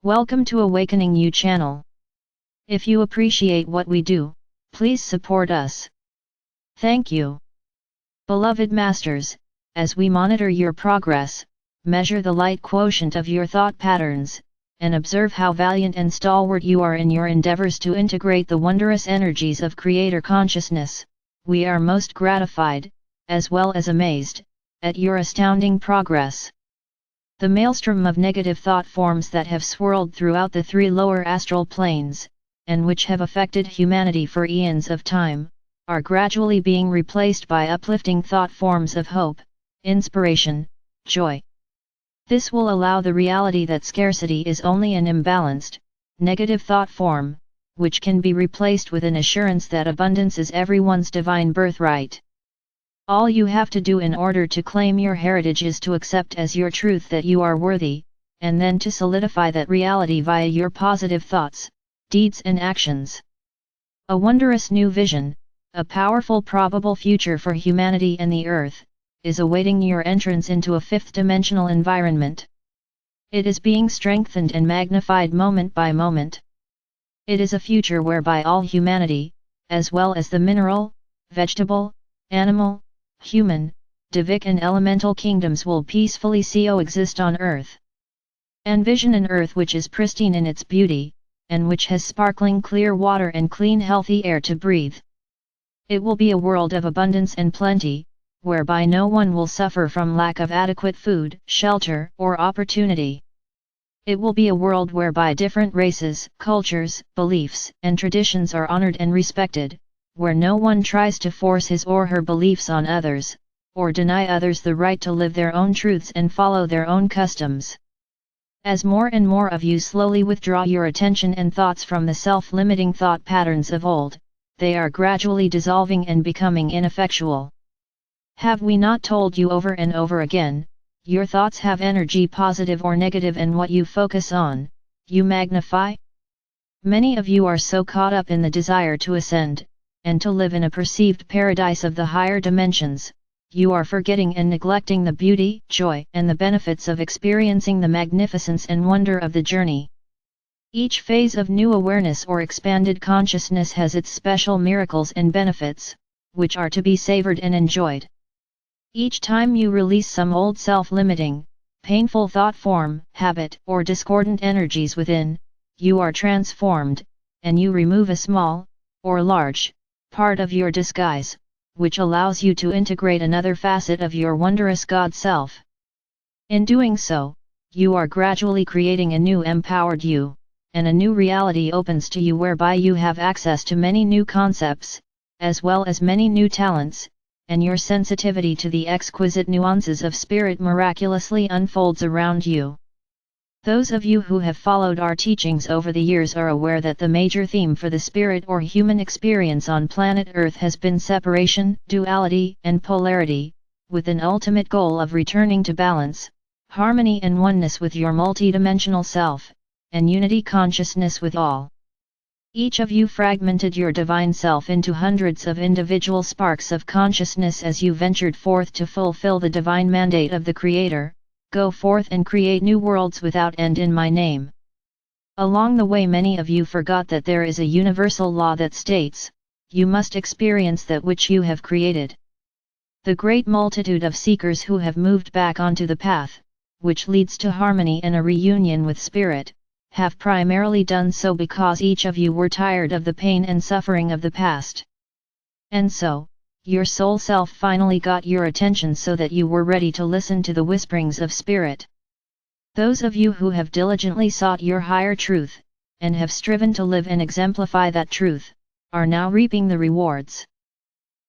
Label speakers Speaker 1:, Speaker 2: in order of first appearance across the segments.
Speaker 1: Welcome to Awakening You channel. If you appreciate what we do, please support us. Thank you. Beloved Masters, as we monitor your progress, measure the light quotient of your thought patterns, and observe how valiant and stalwart you are in your endeavors to integrate the wondrous energies of Creator Consciousness, we are most gratified, as well as amazed, at your astounding progress. The maelstrom of negative thought forms that have swirled throughout the three lower astral planes, and which have affected humanity for eons of time, are gradually being replaced by uplifting thought forms of hope, inspiration, joy. This will allow the reality that scarcity is only an imbalanced, negative thought form, which can be replaced with an assurance that abundance is everyone's divine birthright. All you have to do in order to claim your heritage is to accept as your truth that you are worthy, and then to solidify that reality via your positive thoughts, deeds and actions. A wondrous new vision, a powerful probable future for humanity and the earth, is awaiting your entrance into a fifth-dimensional environment. It is being strengthened and magnified moment by moment. It is a future whereby all humanity, as well as the mineral, vegetable, animal, human, divic and elemental kingdoms will peacefully coexist on Earth. Envision an Earth which is pristine in its beauty, and which has sparkling clear water and clean healthy air to breathe. It will be a world of abundance and plenty, whereby no one will suffer from lack of adequate food, shelter, or opportunity. It will be a world whereby different races, cultures, beliefs, and traditions are honored and respected, where no one tries to force his or her beliefs on others, or deny others the right to live their own truths and follow their own customs. As more and more of you slowly withdraw your attention and thoughts from the self-limiting thought patterns of old, they are gradually dissolving and becoming ineffectual. Have we not told you over and over again, your thoughts have energy positive or negative, and what you focus on, you magnify? Many of you are so caught up in the desire to ascend, and to live in a perceived paradise of the higher dimensions, you are forgetting and neglecting the beauty, joy, and the benefits of experiencing the magnificence and wonder of the journey. Each phase of new awareness or expanded consciousness has its special miracles and benefits, which are to be savored and enjoyed. Each time you release some old self-limiting, painful thought form, habit, or discordant energies within, you are transformed, and you remove a small, or large, part of your disguise, which allows you to integrate another facet of your wondrous God Self. In doing so, you are gradually creating a new empowered you, and a new reality opens to you whereby you have access to many new concepts, as well as many new talents, and your sensitivity to the exquisite nuances of spirit miraculously unfolds around you. Those of you who have followed our teachings over the years are aware that the major theme for the spirit or human experience on planet Earth has been separation, duality, and polarity, with an ultimate goal of returning to balance, harmony and oneness with your multidimensional self, and unity consciousness with all. Each of you fragmented your divine self into hundreds of individual sparks of consciousness as you ventured forth to fulfill the divine mandate of the Creator. Go forth and create new worlds without end in my name. Along the way many of you forgot that there is a universal law that states, you must experience that which you have created. The great multitude of seekers who have moved back onto the path, which leads to harmony and a reunion with Spirit, have primarily done so because each of you were tired of the pain and suffering of the past. And so, your soul self finally got your attention so that you were ready to listen to the whisperings of Spirit. Those of you who have diligently sought your higher truth, and have striven to live and exemplify that truth, are now reaping the rewards.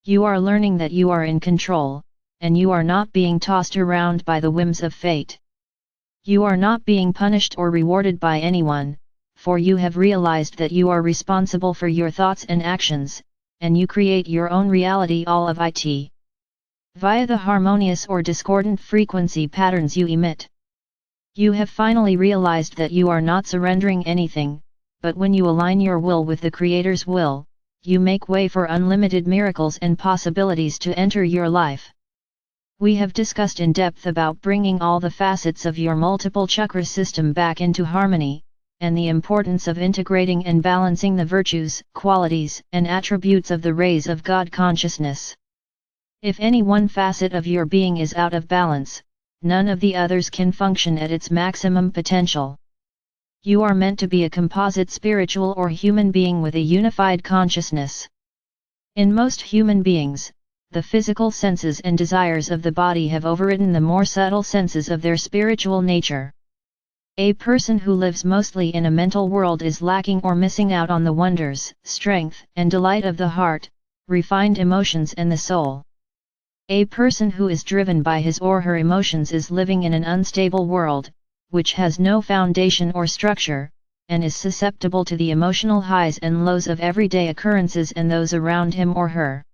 Speaker 1: You are learning that you are in control, and you are not being tossed around by the whims of fate. You are not being punished or rewarded by anyone, for you have realized that you are responsible for your thoughts and actions, and you create your own reality all of it. Via the harmonious or discordant frequency patterns you emit. You have finally realized that you are not surrendering anything, but when you align your will with the Creator's will, you make way for unlimited miracles and possibilities to enter your life. We have discussed in depth about bringing all the facets of your multiple chakra system back into harmony, and the importance of integrating and balancing the virtues, qualities, and attributes of the rays of God consciousness. If any one facet of your being is out of balance, none of the others can function at its maximum potential. You are meant to be a composite spiritual or human being with a unified consciousness. In most human beings, the physical senses and desires of the body have overridden the more subtle senses of their spiritual nature. A person who lives mostly in a mental world is lacking or missing out on the wonders, strength, and delight of the heart, refined emotions and the soul. A person who is driven by his or her emotions is living in an unstable world, which has no foundation or structure, and is susceptible to the emotional highs and lows of everyday occurrences and those around him or her.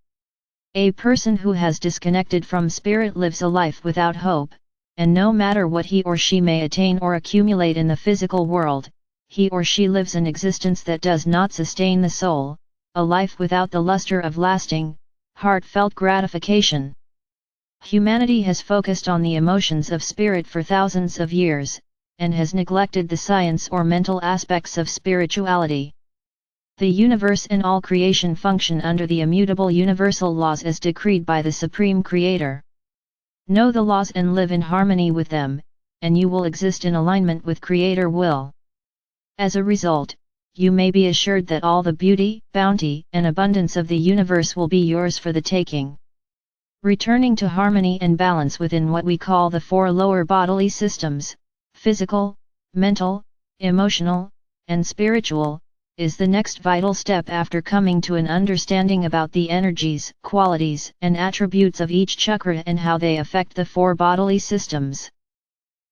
Speaker 1: A person who has disconnected from spirit lives a life without hope, and no matter what he or she may attain or accumulate in the physical world, he or she lives an existence that does not sustain the soul, a life without the luster of lasting, heartfelt gratification. Humanity has focused on the emotions of spirit for thousands of years, and has neglected the science or mental aspects of spirituality. The universe and all creation function under the immutable universal laws as decreed by the Supreme Creator. Know the laws and live in harmony with them, and you will exist in alignment with Creator will. As a result, you may be assured that all the beauty, bounty, and abundance of the universe will be yours for the taking. Returning to harmony and balance within what we call the four lower bodily systems, physical, mental, emotional, and spiritual, is the next vital step after coming to an understanding about the energies, qualities, and attributes of each chakra and how they affect the four bodily systems.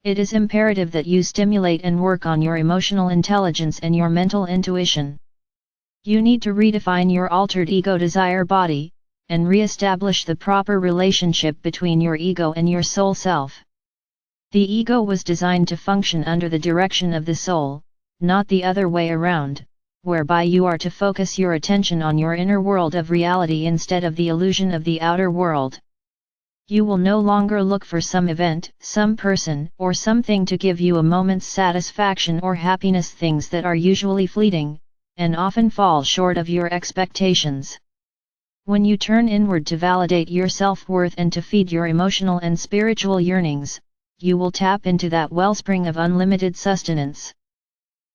Speaker 1: It is imperative that you stimulate and work on your emotional intelligence and your mental intuition. You need to redefine your altered ego desire body, and re-establish the proper relationship between your ego and your soul self. The ego was designed to function under the direction of the soul, not the other way around, whereby you are to focus your attention on your inner world of reality instead of the illusion of the outer world. You will no longer look for some event, some person, or something to give you a moment's satisfaction or happiness, things that are usually fleeting, and often fall short of your expectations. When you turn inward to validate your self-worth and to feed your emotional and spiritual yearnings, you will tap into that wellspring of unlimited sustenance.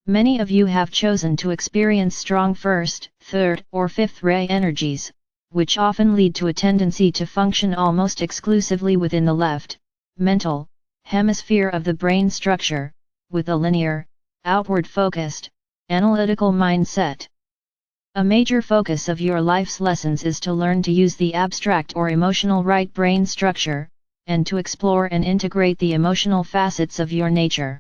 Speaker 1: Many of you have chosen to experience strong first, third, or fifth ray energies, which often lead to a tendency to function almost exclusively within the left, mental, hemisphere of the brain structure, with a linear, outward-focused, analytical mindset. A major focus of your life's lessons is to learn to use the abstract or emotional right brain structure, and to explore and integrate the emotional facets of your nature.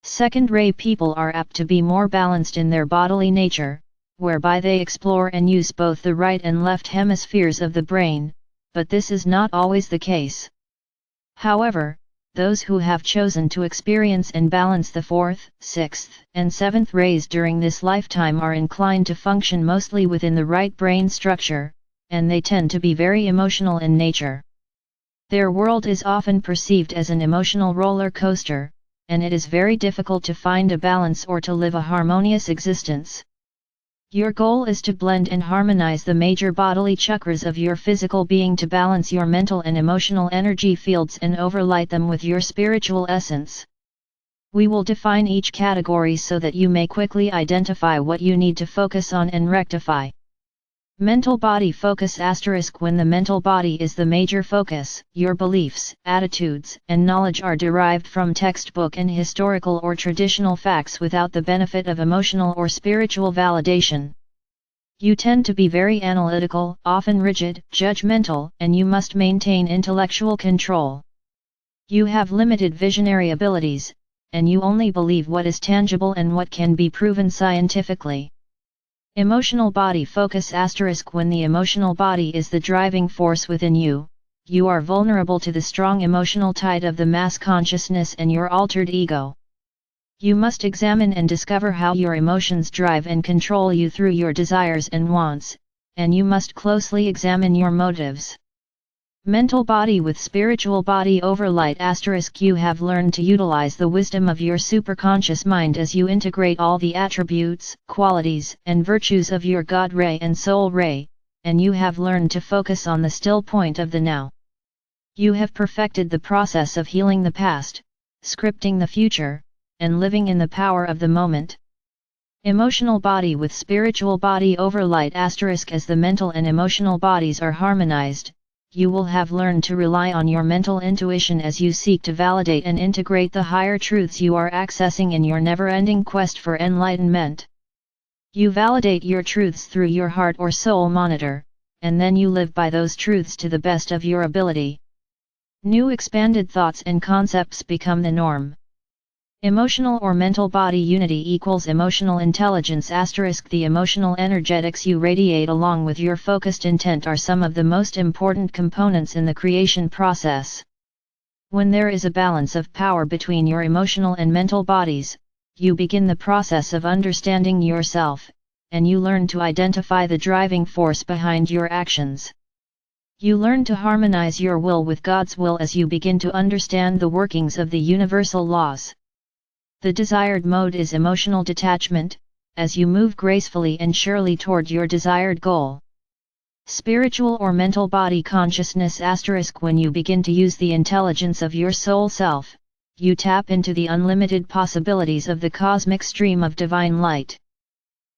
Speaker 1: Second-ray people are apt to be more balanced in their bodily nature, whereby they explore and use both the right and left hemispheres of the brain, but this is not always the case. However, those who have chosen to experience and balance the fourth, sixth, and seventh rays during this lifetime are inclined to function mostly within the right brain structure, and they tend to be very emotional in nature. Their world is often perceived as an emotional roller coaster, and it is very difficult to find a balance or to live a harmonious existence. Your goal is to blend and harmonize the major bodily chakras of your physical being to balance your mental and emotional energy fields and overlight them with your spiritual essence. We will define each category so that you may quickly identify what you need to focus on and rectify. Mental body focus *. When the mental body is the major focus, your beliefs, attitudes, and knowledge are derived from textbook and historical or traditional facts without the benefit of emotional or spiritual validation. You tend to be very analytical, often rigid, judgmental, and you must maintain intellectual control. You have limited visionary abilities, and you only believe what is tangible and what can be proven scientifically. Emotional body focus *. When the emotional body is the driving force within you, you are vulnerable to the strong emotional tide of the mass consciousness and your altered ego. You must examine and discover how your emotions drive and control you through your desires and wants, and you must closely examine your motives. Mental body with spiritual body overlight *. You have learned to utilize the wisdom of your superconscious mind as you integrate all the attributes, qualities, and virtues of your God ray and soul ray, and you have learned to focus on the still point of the now. You have perfected the process of healing the past, scripting the future, and living in the power of the moment. Emotional body with spiritual body overlight * as the mental and emotional bodies are harmonized, you will have learned to rely on your mental intuition as you seek to validate and integrate the higher truths you are accessing in your never-ending quest for enlightenment. You validate your truths through your heart or soul monitor, and then you live by those truths to the best of your ability. New expanded thoughts and concepts become the norm. Emotional or mental body unity equals emotional intelligence * The emotional energetics you radiate along with your focused intent are some of the most important components in the creation process. When there is a balance of power between your emotional and mental bodies, you begin the process of understanding yourself, and you learn to identify the driving force behind your actions. You learn to harmonize your will with God's will as you begin to understand the workings of the universal laws. The desired mode is emotional detachment, as you move gracefully and surely toward your desired goal. Spiritual or mental body consciousness * When you begin to use the intelligence of your soul self, you tap into the unlimited possibilities of the cosmic stream of divine light.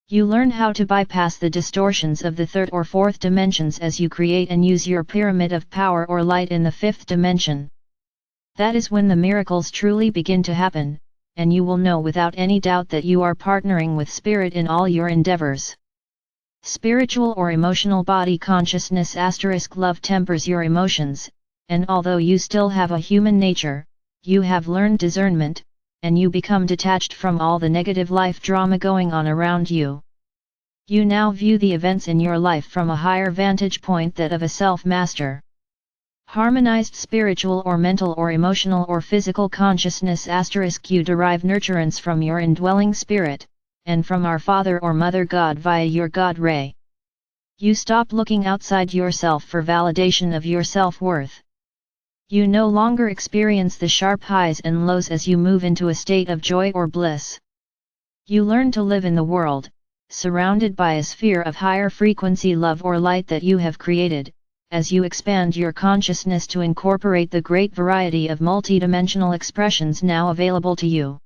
Speaker 1: You learn how to bypass the distortions of the third or fourth dimensions as you create and use your pyramid of power or light in the fifth dimension. That is when the miracles truly begin to happen, and you will know without any doubt that you are partnering with Spirit in all your endeavors. Spiritual or emotional body consciousness * Love tempers your emotions, and although you still have a human nature, you have learned discernment, and you become detached from all the negative life drama going on around you. You now view the events in your life from a higher vantage point, that of a self-master. Harmonized spiritual or mental or emotional or physical consciousness * You derive nurturance from your indwelling spirit, and from our Father or Mother God via your God ray. You stop looking outside yourself for validation of your self-worth. You no longer experience the sharp highs and lows as you move into a state of joy or bliss. You learn to live in the world, surrounded by a sphere of higher frequency love or light that you have created, as you expand your consciousness to incorporate the great variety of multidimensional expressions now available to you.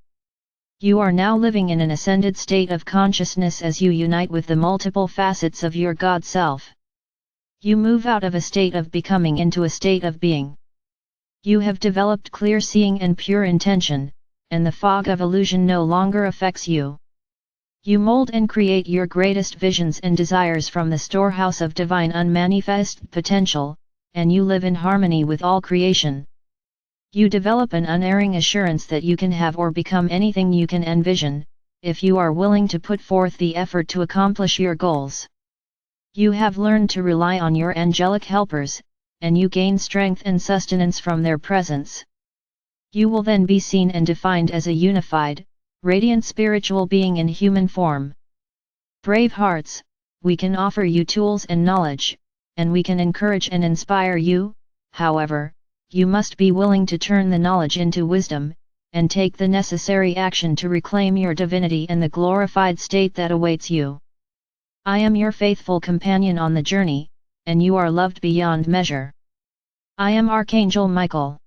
Speaker 1: You are now living in an ascended state of consciousness as you unite with the multiple facets of your God Self. You move out of a state of becoming into a state of being. You have developed clear seeing and pure intention, and the fog of illusion no longer affects you. You mold and create your greatest visions and desires from the storehouse of divine unmanifest potential, and you live in harmony with all creation. You develop an unerring assurance that you can have or become anything you can envision, if you are willing to put forth the effort to accomplish your goals. You have learned to rely on your angelic helpers, and you gain strength and sustenance from their presence. You will then be seen and defined as a unified, radiant spiritual being in human form. Brave hearts, we can offer you tools and knowledge, and we can encourage and inspire you. However, you must be willing to turn the knowledge into wisdom, and take the necessary action to reclaim your divinity and the glorified state that awaits you. I am your faithful companion on the journey, and you are loved beyond measure. I am Archangel Michael.